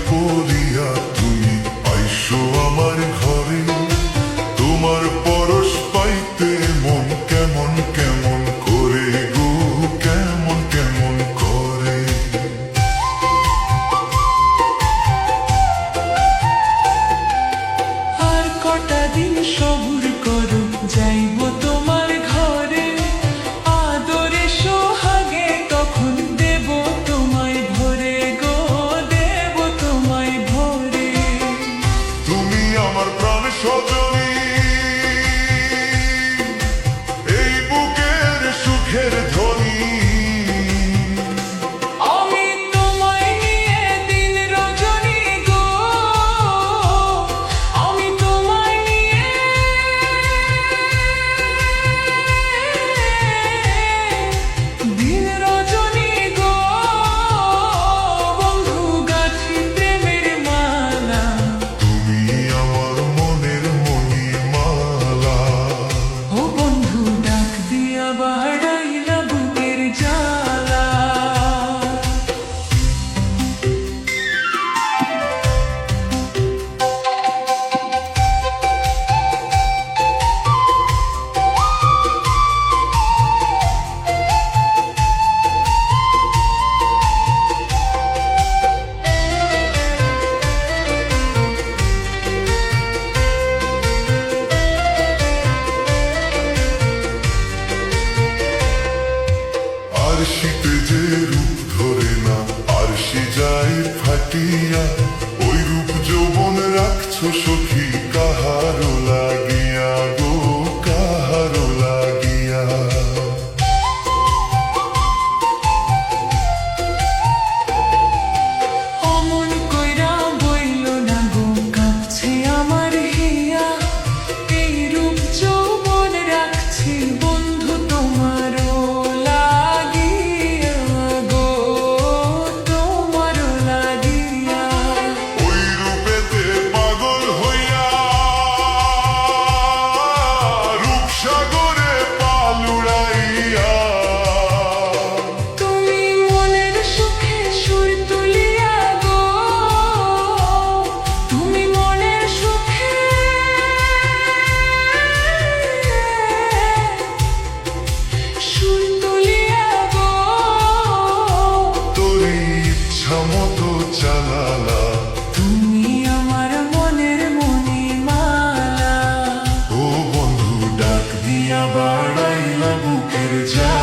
পড়িয়া তুমি আইসো আমার ঘরে, তোমার পরশ পাইতে মন কেমন কেমন করে গো, কেমন কেমন করে। আর কটা দিন সবুর করো, যাইব তোমার ঘরে, আদরে সোহাগে তখন দেব তোমায় ভরে গো, দেব তোমায় ভরে। তুমি আমার প্রাণ সজনী, এই বুকের সুখের ধ্বনি। আমি তোমায় নিয়ে দিন রজনী গো, আমি তোমায় নিয়ে দিন রজনী গো, বন্ধু গাছি প্রেমের মালা। তুমি আমার মনের মণিমালা, ও বন্ধু ডাক দিয়া বাড়াইলা বুকের জ্বালা। আর শীতে যে রূপ ধরে না, আর সে যায় ফাটিয়া, ওই রূপ যৌবন রাখছো সখী কাহারো লাগিয়া গো, কাহারো লাগিয়া। অমন কইরা বইল না গো, কাঁপছে আমার হিয়া, এই রূপ যৌবন রাখছি বন্ধু তোমারও লাগিয়া গো, তোমারও লাগিয়া। ওই রূপেতে পাগল হইয়া রূপসাগরে পালুড়াইয়া। তুমি মনের সুখে সুর তুলিয়া গো, তুমি মনের সুখে সুর তুলিয়া গো, তোরই ইচ্ছা মতো চালালা, তুমি আমার মনের মণিমালা। ও বন্ধু ডাক দিয়া বাড়াইলা বুকের জ্বালা।